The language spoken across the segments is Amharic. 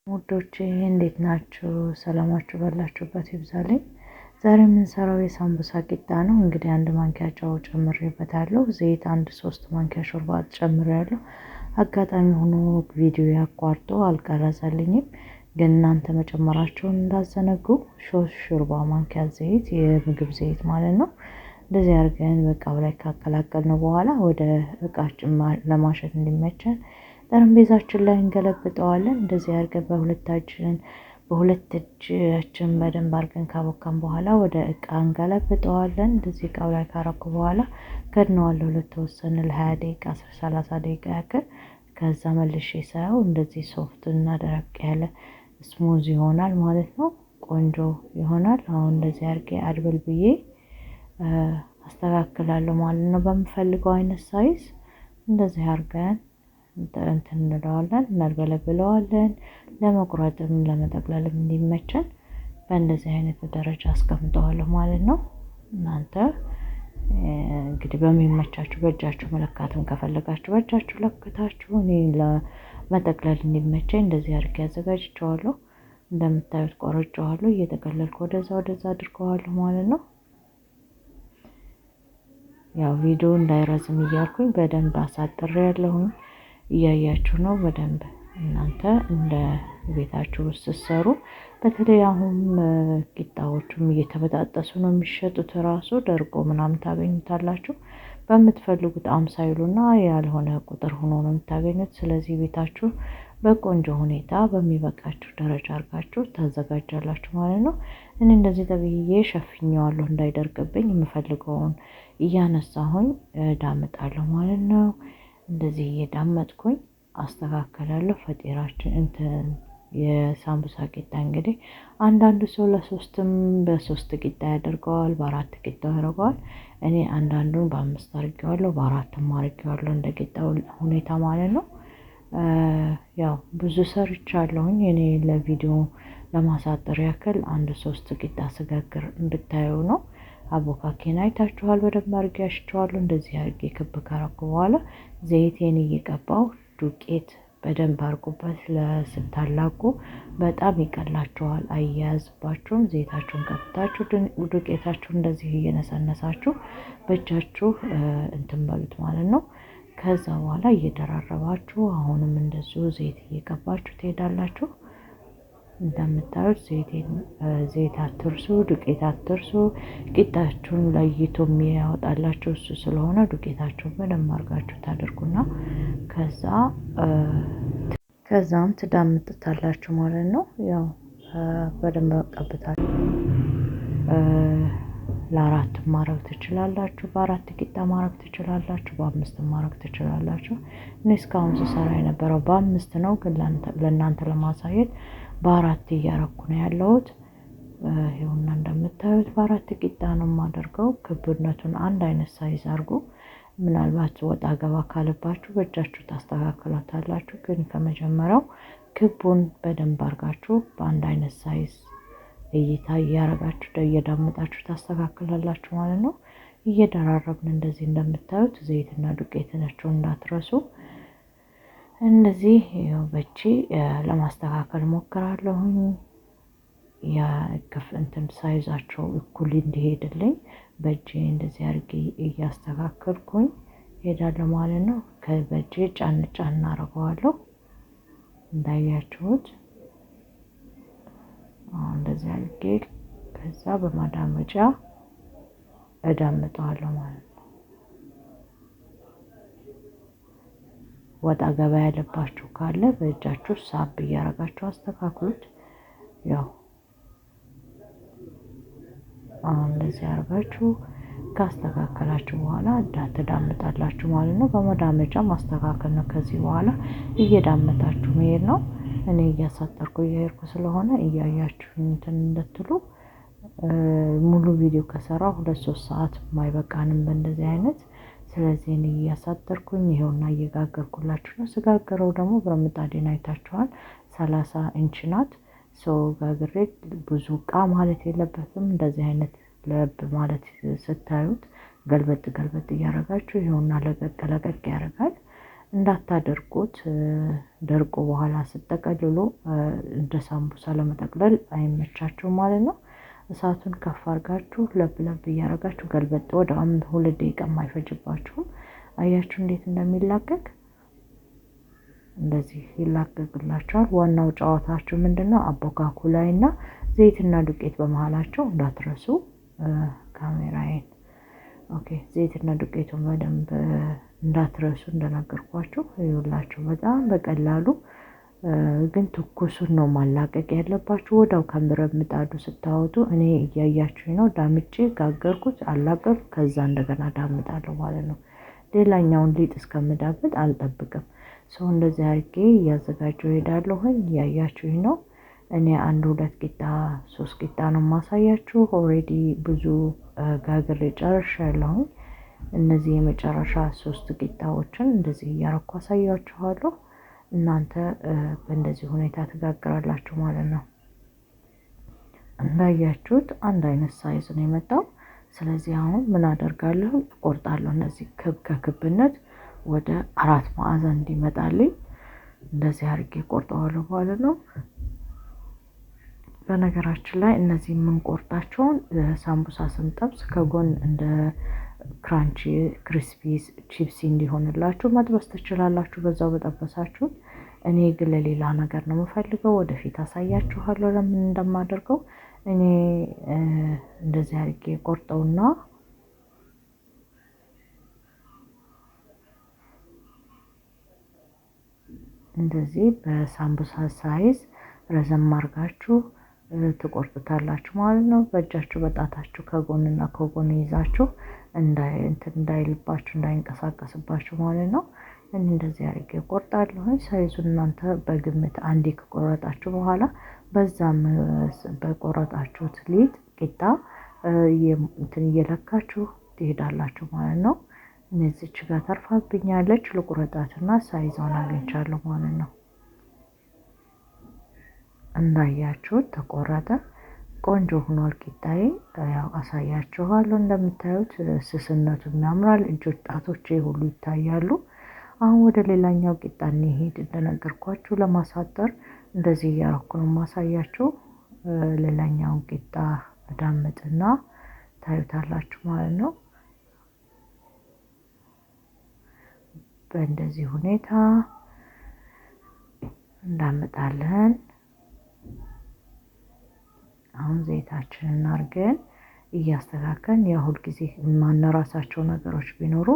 ውዶቼ እንዴት ናችሁ? ሰላማችሁ ባላችሁበት ይብዛልኝ። ዛሬ የምንሰራው የሳምቡሳ ቂጣ ነው። እንግዲህ አንድ ማንኪያ ጨው ጨምሬበታለሁ። ዘይት አንድ 3 ማንኪያ ሾርባ ጨምሬያለሁ። አጋጣሚ ሆኖ ቪዲዮ ያቋርጦ አልቀረጸልኝም፣ ግን እናንተ መጨመራችሁን እንዳዘነጉ። 3 ሾርባ ማንኪያ ዘይት፣ የምግብ ዘይት ማለት ነው። እንደዚህ አድርገን በቃው ላይ ካቀላቀልነው በኋላ ወደ እቃችን ለማሸት እንዲመቸን ጠረጴዛችን ላይ እንገለብጠዋለን። እንደዚህ አድርገን በሁለት እጃችን በደንብ አድርገን ካቦካን በኋላ ወደ እቃ እንገለብጠዋለን። እንደዚህ እቃው ላይ ካረኩ በኋላ ከድነዋለሁ ለተወሰነ ለ20 ደቂቃ 30 ደቂቃ ያክል። ከዛ መልሼ ሳየው እንደዚህ ሶፍት እና ደረቅ ያለ ስሙዝ ይሆናል ማለት ነው። ቆንጆ ይሆናል። አሁን እንደዚህ አድርጌ አድበል ብዬ አስተካክላለሁ ማለት ነው። በምፈልገው አይነት ሳይዝ እንደዚህ አድርገን እንትን እንለዋለን፣ እናድበለብለዋለን። ለመቁረጥም ለመጠቅለልም እንዲመቸን በእንደዚህ አይነት ደረጃ አስቀምጠዋለሁ ማለት ነው። እናንተ እንግዲህ በሚመቻችሁ በእጃችሁ መለካትም ከፈለጋችሁ በእጃችሁ ለክታችሁ፣ እኔ ለመጠቅለል እንዲመቸኝ እንደዚህ አድርጌ አዘጋጅቼዋለሁ። እንደምታዩት ቆርጬዋለሁ። እየጠቀለልኩ ወደዛ አድርገዋለሁ ማለት ነው። ያው ቪዲዮ እንዳይረዝም እያልኩኝ በደንብ አሳጥሬያለሁኝ። እያያችሁ ነው በደንብ። እናንተ እንደ ቤታችሁ ውስጥ ስትሰሩ፣ በተለይ አሁን ቂጣዎቹም እየተበጣጠሱ ነው የሚሸጡት። ራሱ ደርቆ ምናምን ታገኙታላችሁ። በምትፈልጉት አምሳይሉና ያልሆነ ቁጥር ሆኖ ነው የምታገኙት። ስለዚህ ቤታችሁ በቆንጆ ሁኔታ በሚበቃችሁ ደረጃ አድርጋችሁ ታዘጋጃላችሁ ማለት ነው። እኔ እንደዚህ ጠብዬ ሸፍኜዋለሁ እንዳይደርቅብኝ። የምፈልገውን እያነሳሁኝ ዳምጣለሁ ማለት ነው። እንደዚህ እየዳመጥኩኝ አስተካከላለሁ። ፈጢራችን የሳምቡሳ ቂጣ እንግዲህ አንዳንዱ ሰው ለሶስትም በ3 ቂጣ ያደርገዋል፣ በ4 ቂጣ ያደርገዋል። እኔ አንዳንዱን በ5 አድርጌዋለሁ፣ በ4ም አድርጌዋለሁ እንደ ቂጣው ሁኔታ ማለት ነው። ያው ብዙ ሰርቻለሁኝ። እኔ ለቪዲዮ ለማሳጠር ያክል 3 ቂጣ ስጋግር እንድታዩ ነው። አቦካኬን አይታችኋል። በደንብ አድርጌ አሽቸዋለሁ። እንደዚህ አድርጌ ክብ ካረኩ በኋላ ዘይቴን እየቀባው ዱቄት በደንብ አድርጉበት። ለስታላቁ በጣም ይቀላችኋል፣ አያያዝባችሁም። ዘይታችሁን ቀብታችሁ ዱቄታችሁ እንደዚህ እየነሰነሳችሁ በእጃችሁ እንትን በሉት ማለት ነው። ከዛ በኋላ እየደራረባችሁ አሁንም እንደዚሁ ዘይት እየቀባችሁ ትሄዳላችሁ። እንደምታዩት ዘይት አትርሱ፣ ዱቄት አትርሱ። ቂጣችሁን ለይቶ የሚያወጣላችሁ እሱ ስለሆነ ዱቄታችሁን በደንብ አድርጋችሁ ታደርጉና ከዛም ትዳምጡታላችሁ ማለት ነው። ያው በደንብ ቀብታችሁ ለ4 ማድረግ ትችላላችሁ፣ በ4 ቂጣ ማድረግ ትችላላችሁ፣ በ5 ማድረግ ትችላላችሁ። እኔ እስካሁን ስሰራ የነበረው በ5 ነው፣ ግን ለእናንተ ለማሳየት በ4 እያረኩ ነው ያለሁት። ይኸውና እንደምታዩት በ4 ቂጣ ነው የማደርገው። ክብነቱን አንድ አይነት ሳይዝ አድርጉ። ምናልባት ወጣ ገባ ካለባችሁ በእጃችሁ ታስተካክሏታላችሁ፣ ግን ከመጀመሪያው ክቡን በደንብ አድርጋችሁ በአንድ አይነት ሳይዝ እይታ እያረጋችሁ እየዳመጣችሁ ታስተካክላላችሁ ማለት ነው። እየደራረብን እንደዚህ እንደምታዩት ዘይትና ዱቄታችሁን እንዳትረሱ። እንደዚህ ያው በእጄ ለማስተካከል ሞክራለሁኝ። እንትን ሳይዛቸው እኩል እንዲሄድልኝ በእጄ እንደዚህ አድርጌ እያስተካከልኩኝ ሄዳለሁ ማለት ነው። በእጄ ጫን አደርገዋለሁ እንዳያችሁት። እንደዚህ አድርጌ ከዛ በማዳመጫ እዳምጠዋለሁ ማለት ነው። ወጣ ገባ ያለባችሁ ካለ በእጃችሁ ሳብ እያረጋችሁ አስተካክሉት። ያው እንደዚህ አርጋችሁ ካስተካከላችሁ በኋላ ትዳምጣላችሁ ማለት ነው። በመዳመጫ ማስተካከል ነው። ከዚህ በኋላ እየዳመጣችሁ መሄድ ነው። እኔ እያሳጠርኩ እየሄድኩ ስለሆነ እያያችሁ እንትን እንደትሉ ሙሉ ቪዲዮ ከሰራው 2-3 ሰዓት ማይበቃንም በእንደዚህ አይነት። ስለዚህ እኔ እያሳጠርኩኝ ይሄውና እየጋገርኩላችሁ ነው። ስጋገረው ደግሞ ብረምጣዴን አይታችኋል። 30 ኢንች ናት። ጋግሬ ብዙ እቃ ማለት የለበትም። እንደዚህ አይነት ለብ ማለት ስታዩት ገልበጥ እያረጋችሁ ይሄውና ለቀቅ ያደርጋል። እንዳታደርጉት። ደርቆ በኋላ ስትጠቀልሉ እንደ ሳምቡሳ ለመጠቅለል አይመቻችሁም ማለት ነው። እሳቱን ከፍ አድርጋችሁ ለብ ለብ እያደረጋችሁ ገልበጥ ወደ 2 ደቂቃ አይፈጅባችሁም። አያችሁ እንዴት እንደሚላቀቅ? እንደዚህ ይላቀቅላችኋል። ዋናው ጨዋታችሁ ምንድነው? አቦካኩ ላይና ዘይትና ዱቄት በመሃላቸው እንዳትረሱ። ካሜራዬን ኦኬ። ዘይትና ዱቄቱን በደንብ እንዳትረሱ እንደነገርኳችሁ። ይኸውላችሁ በጣም በቀላሉ ግን ትኩሱን ነው ማላቀቅ ያለባችሁ። ወዳው ከምብረት ምጣዱ ስታወጡ እኔ እያያችሁኝ ነው። ዳምጬ ጋገርኩት፣ አላቀቅ፣ ከዛ እንደገና ዳምጣለሁ ማለት ነው። ሌላኛውን ሊጥ እስከምዳብጥ አልጠብቅም። ሰው እንደዚህ አድርጌ እያዘጋጀው ሄዳለሁኝ። እያያችሁኝ ነው። እኔ 1-2 ቂጣ 3 ቂጣ ነው ማሳያችሁ። ኦሬዲ ብዙ ጋግሬ ጨርሻለሁኝ። እነዚህ የመጨረሻ 3 ቂጣዎችን እንደዚህ እያረኩ አሳያችኋለሁ። እናንተ በእንደዚህ ሁኔታ ትጋግራላችሁ ማለት ነው። እንዳያችሁት አንድ አይነት ሳይዝ ነው የመጣው። ስለዚህ አሁን ምን አደርጋለሁ? እቆርጣለሁ። እነዚህ ክብ ከክብነት ወደ 4 ማዕዘን እንዲመጣልኝ እንደዚህ አድርጌ ቆርጠዋለሁ ማለት ነው። በነገራችን ላይ እነዚህ የምንቆርጣቸውን ሳምቡሳ ስንጠብስ ከጎን እንደ ክራንቺ ክሪስፒ ቺፕሲ እንዲሆንላችሁ መጥበስ ትችላላችሁ፣ በዛው በጠበሳችሁ። እኔ ግን ለሌላ ነገር ነው የምፈልገው። ወደፊት አሳያችኋለሁ ለምን እንደማደርገው። እኔ እንደዚህ አድርጌ ቆርጠውና እንደዚህ በሳምቡሳ ሳይዝ ረዘም አድርጋችሁ ትቆርጡታላችሁ ማለት ነው። በእጃችሁ በጣታችሁ ከጎንና ከጎን ይዛችሁ እንዳይልባችሁ እንዳይንቀሳቀስባችሁ ማለት ነው። እንደዚህ አድርጌ ቆርጣለሁ። ሳይዙን እናንተ በግምት አንዴ ከቆረጣችሁ በኋላ በዛም በቆረጣችሁት ሊጥ ቂጣ እየለካችሁ ትሄዳላችሁ ማለት ነው። እነዚህች ጋር ተርፋብኛለች፣ ልቁረጣትና ሳይዟን አግኝቻለሁ ማለት ነው። እንዳያችሁት ተቆረጠ። ቆንጆ ሆኗል ቂጣዬ። ያው አሳያችኋለሁ። እንደምታዩት ስስነቱ ያምራል። እጆች ጣቶቼ ሁሉ ይታያሉ። አሁን ወደ ሌላኛው ቂጣ እንሄድ። እንደነገርኳችሁ ለማሳጠር እንደዚህ እያረኩ ነው ማሳያችሁ። ሌላኛውን ቂጣ ዳምጥና ታዩታላችሁ ማለት ነው። በእንደዚህ ሁኔታ እንዳመጣለን። አሁን ዘይታችንን አድርገን እያስተካከልን የሁል ጊዜ ማንረሳቸው ነገሮች ቢኖሩ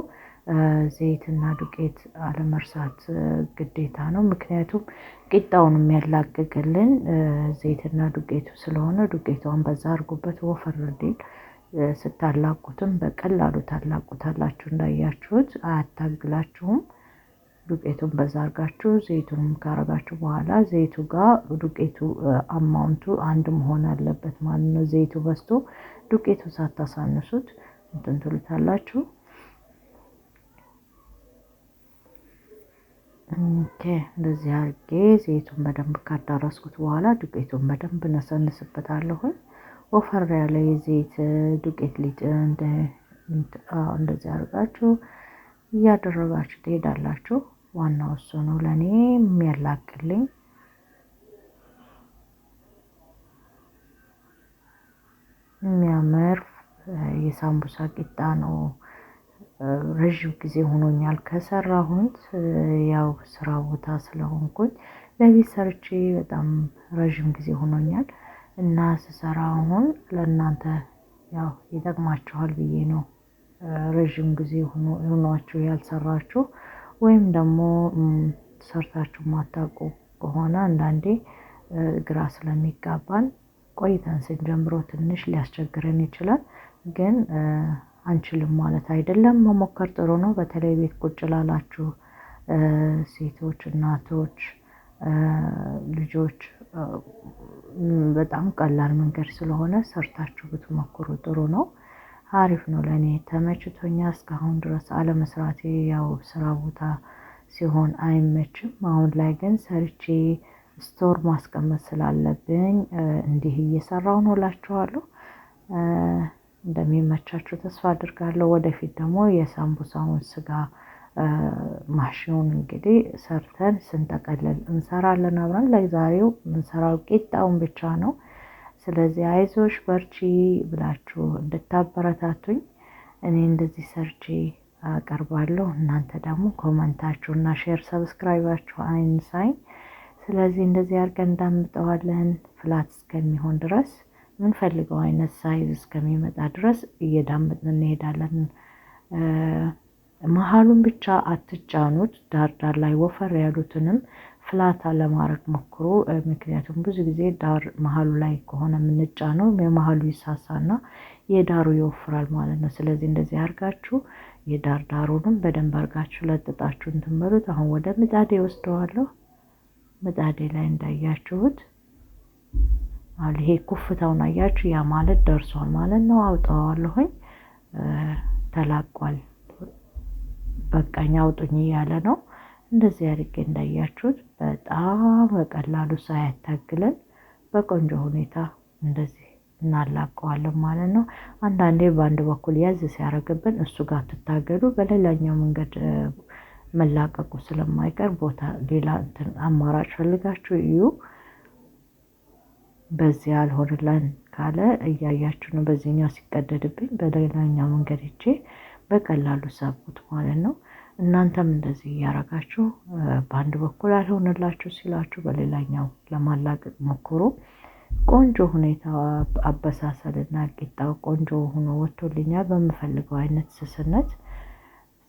ዘይትና ዱቄት አለመርሳት ግዴታ ነው። ምክንያቱም ቂጣውን የሚያላቅቅልን ዘይትና ዱቄቱ ስለሆነ ዱቄቷን በዛ አድርጉበት ወፈር እንዲል። ስታላቁትም በቀላሉ ታላቁታላችሁ። እንዳያችሁት አያታግላችሁም። ዱቄቱን በዛ አድርጋችሁ ዘይቱንም ካረጋችሁ በኋላ ዘይቱ ጋር ዱቄቱ አማውንቱ አንድ መሆን አለበት ማለት ነው። ዘይቱ በዝቶ ዱቄቱ ሳታሳንሱት እንትን ትሉታላችሁ። እንደዚህ አድርጌ ዘይቱን በደንብ ካዳረስኩት በኋላ ዱቄቱን በደንብ ነሰንስበታለሁ። ወፈር ያለ የዘይት ዱቄት ሊጥ እንደዚህ አድርጋችሁ እያደረጋችሁ ትሄዳላችሁ። ዋናው እሱ ነው ለኔ የሚያላቅልኝ። የሚያምር የሳምቡሳ ቂጣ ነው። ረጅም ጊዜ ሆኖኛል ከሰራሁት። ያው ስራ ቦታ ስለሆንኩኝ ለቤት ሰርቼ በጣም ረጅም ጊዜ ሆኖኛል እና ስሰራ አሁን ለእናንተ ያው ይጠቅማችኋል ብዬ ነው። ረጅም ጊዜ ሆኗችሁ ያልሰራችሁ ወይም ደግሞ ሰርታችሁ ማታውቁ ከሆነ አንዳንዴ ግራ ስለሚጋባን ቆይተን ስንጀምሮ ትንሽ ሊያስቸግረን ይችላል። ግን አንችልም ማለት አይደለም። መሞከር ጥሩ ነው። በተለይ ቤት ቁጭ ላላችሁ ሴቶች፣ እናቶች፣ ልጆች በጣም ቀላል መንገድ ስለሆነ ሰርታችሁ ብትሞክሩ ጥሩ ነው። አሪፍ ነው። ለኔ ተመችቶኛ እስካሁን ድረስ አለመስራቴ ያው ስራ ቦታ ሲሆን አይመችም። አሁን ላይ ግን ሰርቼ ስቶር ማስቀመጥ ስላለብኝ እንዲህ እየሰራሁ ነው እላችኋለሁ። እንደሚመቻችሁ ተስፋ አድርጋለሁ። ወደፊት ደግሞ የሳምቡሳውን ስጋ ማሽኑን እንግዲህ ሰርተን ስንጠቀልል እንሰራለን አብረን። ለዛሬው የምንሰራው ቂጣውን ብቻ ነው። ስለዚህ አይዞሽ በርቺ ብላችሁ እንድታበረታቱኝ እኔ እንደዚህ ሰርቼ አቀርባለሁ። እናንተ ደግሞ ኮመንታችሁና ሼር ሰብስክራይባችሁ አይንሳኝ። ስለዚህ እንደዚህ አድርገን እንዳምጠዋለን ፍላት እስከሚሆን ድረስ የምንፈልገው አይነት ሳይዝ እስከሚመጣ ድረስ እየዳመጥን እንሄዳለን። መሀሉን ብቻ አትጫኑት። ዳር ላይ ወፈር ያሉትንም ፍላታ ለማድረግ ሞክሩ። ምክንያቱም ብዙ ጊዜ ዳር መሀሉ ላይ ከሆነ የምንጫነው የመሀሉ ይሳሳና የዳሩ ይወፍራል ማለት ነው። ስለዚህ እንደዚህ አድርጋችሁ የዳር ዳሩንም በደንብ አድርጋችሁ ለጥጣችሁ እንትን በሉት። አሁን ወደ ምጣዴ ወስደዋለሁ። ምጣዴ ላይ እንዳያችሁት አሁን ይሄ ኩፍታውን አያችሁ፣ ያ ማለት ደርሷል ማለት ነው። አውጣዋለሁኝ። ተላቋል። በቃኝ አውጡኝ እያለ ነው። እንደዚህ አድርጌ እንዳያችሁት በጣም በቀላሉ ሳያታግለን በቆንጆ ሁኔታ እንደዚህ እናላቀዋለን ማለት ነው። አንዳንዴ በአንድ በኩል ያዝ ሲያደርግብን እሱ ጋር ትታገዱ፣ በሌላኛው መንገድ መላቀቁ ስለማይቀር ቦታ ሌላ እንትን አማራጭ ፈልጋችሁ እዩ። በዚህ አልሆንልን ካለ እያያችሁ ነው። በዚህኛው ሲቀደድብኝ በሌላኛው መንገድ ሄጄ በቀላሉ ሰቡት ማለት ነው። እናንተም እንደዚህ እያረጋችሁ በአንድ በኩል አልሆንላችሁ ሲላችሁ በሌላኛው ለማላቀቅ ሞክሩ። ቆንጆ ሁኔታ አበሳሰልና ቂጣው ቆንጆ ሆኖ ወጥቶልኛል በምፈልገው አይነት ስስነት።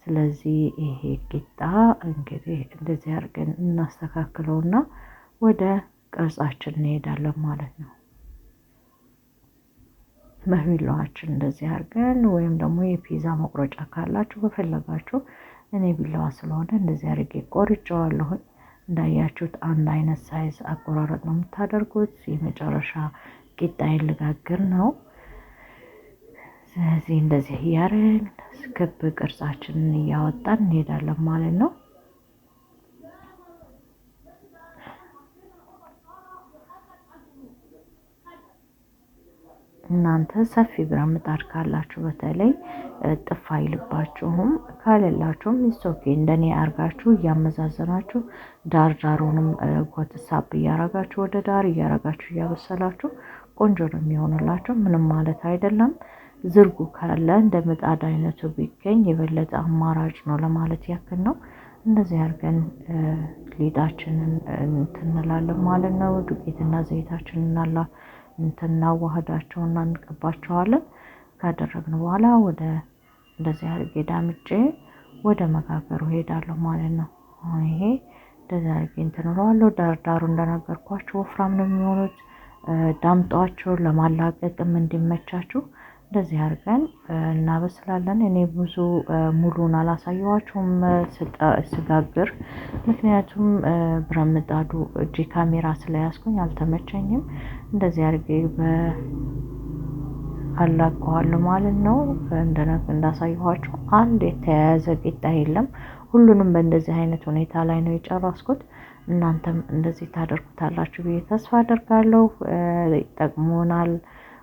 ስለዚህ ይሄ ቂጣ እንግዲህ እንደዚህ አድርገን እናስተካክለውና ወደ ቅርጻችን እንሄዳለን ማለት ነው። በቢላዋችን እንደዚህ አድርገን ወይም ደግሞ የፒዛ መቁረጫ ካላችሁ በፈለጋችሁ፣ እኔ ቢላዋ ስለሆነ እንደዚህ አድርጌ ቆርጬዋለሁ። እንዳያችሁት አንድ አይነት ሳይዝ አቆራረጥ ነው የምታደርጉት። የመጨረሻ ቂጣዬን ልጋግር ነው። ስለዚህ እንደዚህ እያደረግን ክብ ቅርጻችንን እያወጣን እንሄዳለን ማለት ነው። እናንተ ሰፊ ብረት ምጣድ ካላችሁ በተለይ ጥፍ አይልባችሁም። ካለላችሁም ኢስቶኬ እንደኔ አርጋችሁ እያመዛዘናችሁ ዳር ዳሩንም ጎትሳብ እያረጋችሁ ወደ ዳር እያረጋችሁ እያበሰላችሁ ቆንጆ ነው የሚሆንላችሁ። ምንም ማለት አይደለም። ዝርጉ ካለ እንደ ምጣድ አይነቱ ቢገኝ የበለጠ አማራጭ ነው ለማለት ያክል ነው። እንደዚህ አድርገን ሊጣችንን እንላለን ማለት ነው። ዱቄትና ዘይታችንን እናዋህዳቸውና እንቀባቸዋለን። ካደረግን በኋላ ወደ እንደዚህ አድርጌ ዳምጬ ወደ መጋገሩ ሄዳለሁ ማለት ነው። አሁን ይሄ እንደዚህ አድርጌ እንትንለዋለሁ። ዳርዳሩ እንደነገርኳችሁ ወፍራም ነው የሚሆኑት። ዳምጧቸው ለማላቀቅም እንዲመቻችሁ እንደዚህ አድርገን እናበስላለን። እኔ ብዙ ሙሉን አላሳየኋችሁም ስጋግር፣ ምክንያቱም ብረት ምጣዱ እጄ ካሜራ ስለያዝኩኝ አልተመቸኝም። እንደዚህ አድርጌ አላቀዋለሁ ማለት ነው። እንዳሳየኋችሁ አንድ የተያያዘ ቂጣ የለም። ሁሉንም በእንደዚህ አይነት ሁኔታ ላይ ነው የጨረስኩት። እናንተም እንደዚህ ታደርጉታላችሁ ብዬ ተስፋ አደርጋለሁ። ይጠቅሙናል፣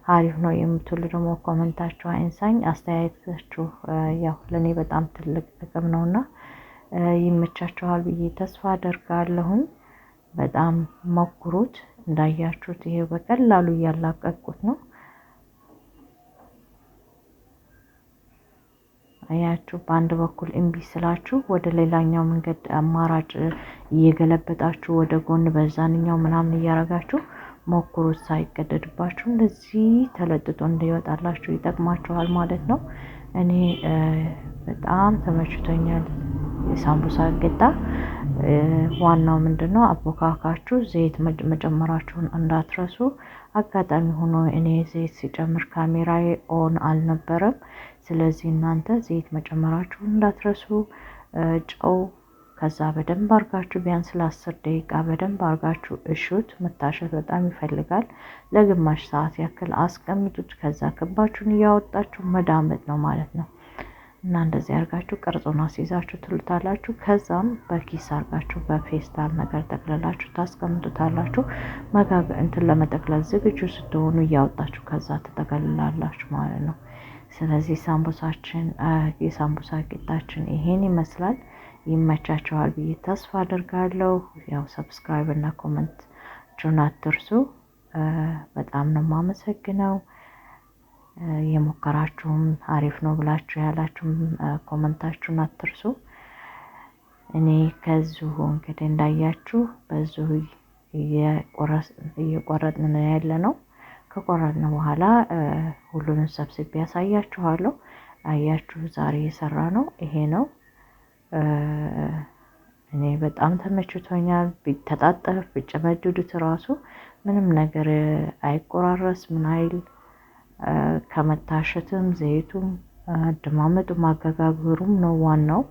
አሪፍ ነው የምትሉ ደግሞ ኮመንታችሁ አይንሳኝ። አስተያየታችሁ ያው ለኔ በጣም ትልቅ ጥቅም ነውና ይመቻችኋል ብዬ ተስፋ አደርጋለሁኝ። በጣም ሞክሩት። እንዳያችሁት ይሄ በቀላሉ እያላቀቅኩት ነው። አያችሁ፣ በአንድ በኩል እምቢ ስላችሁ ወደ ሌላኛው መንገድ አማራጭ እየገለበጣችሁ ወደ ጎን በዛንኛው ምናምን እያረጋችሁ ሞክሩት። ሳይቀደድባችሁ እንደዚህ ተለጥጦ እንዲወጣላችሁ ይጠቅማችኋል ማለት ነው። እኔ በጣም ተመችቶኛል የሳምቡሳ ቂጣ። ዋናው ምንድነው አቦካካችሁ ዘይት መጨመራችሁን እንዳትረሱ። አጋጣሚ ሆኖ እኔ ዘይት ሲጨምር ካሜራዬ ኦን አልነበረም። ስለዚህ እናንተ ዘይት መጨመራችሁን እንዳትረሱ። ጨው ከዛ በደንብ አርጋችሁ ቢያንስ ለ10 ደቂቃ በደንብ አርጋችሁ እሹት። መታሸት በጣም ይፈልጋል። ለግማሽ ሰዓት ያክል አስቀምጡት። ከዛ ክባችሁን እያወጣችሁ መዳመጥ ነው ማለት ነው። እና እንደዚህ አርጋችሁ ቅርጹን አስይዛችሁ ትሉታላችሁ። ከዛም በኪስ አርጋችሁ በፌስታል ነገር ጠቅልላችሁ ታስቀምጡታላችሁ። ለመጠቅለል ዝግጁ ስትሆኑ እያወጣችሁ ከዛ ትጠቀልላላችሁ ማለት ነው። ስለዚህ ሳምቡሳችን የሳምቡሳ ቂጣችን ይሄን ይመስላል። ይመቻችኋል ብዬ ተስፋ አደርጋለሁ። ያው ሰብስክራይብ እና ኮመንታችሁን አትርሱ። በጣም ነው የማመሰግነው። የሞከራችሁም አሪፍ ነው ብላችሁ ያላችሁም ኮመንታችሁን አትርሱ። እኔ ከዚሁ እንግዲህ እንዳያችሁ በዚሁ እየቆረጥን ነው ያለነው። ከቆረጥን በኋላ ሁሉንም ሰብስቤ ያሳያችኋለሁ። አያችሁ ዛሬ የሰራ ነው ይሄ ነው። እኔ በጣም ተመችቶኛል። ቢተጣጠፍ ቢጨመድዱት ራሱ ምንም ነገር አይቆራረስ ምን አይል። ከመታሸትም ዘይቱም አደማመጡም አገጋገሩም ነው ዋናው።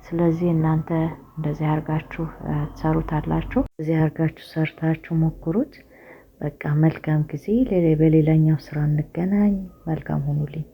ስለዚህ እናንተ እንደዚህ አድርጋችሁ ትሰሩታላችሁ። እንደዚህ አድርጋችሁ ሰርታችሁ ሞክሩት። በቃ መልካም ጊዜ። በሌላኛው ስራ እንገናኝ። መልካም ሁኑልኝ።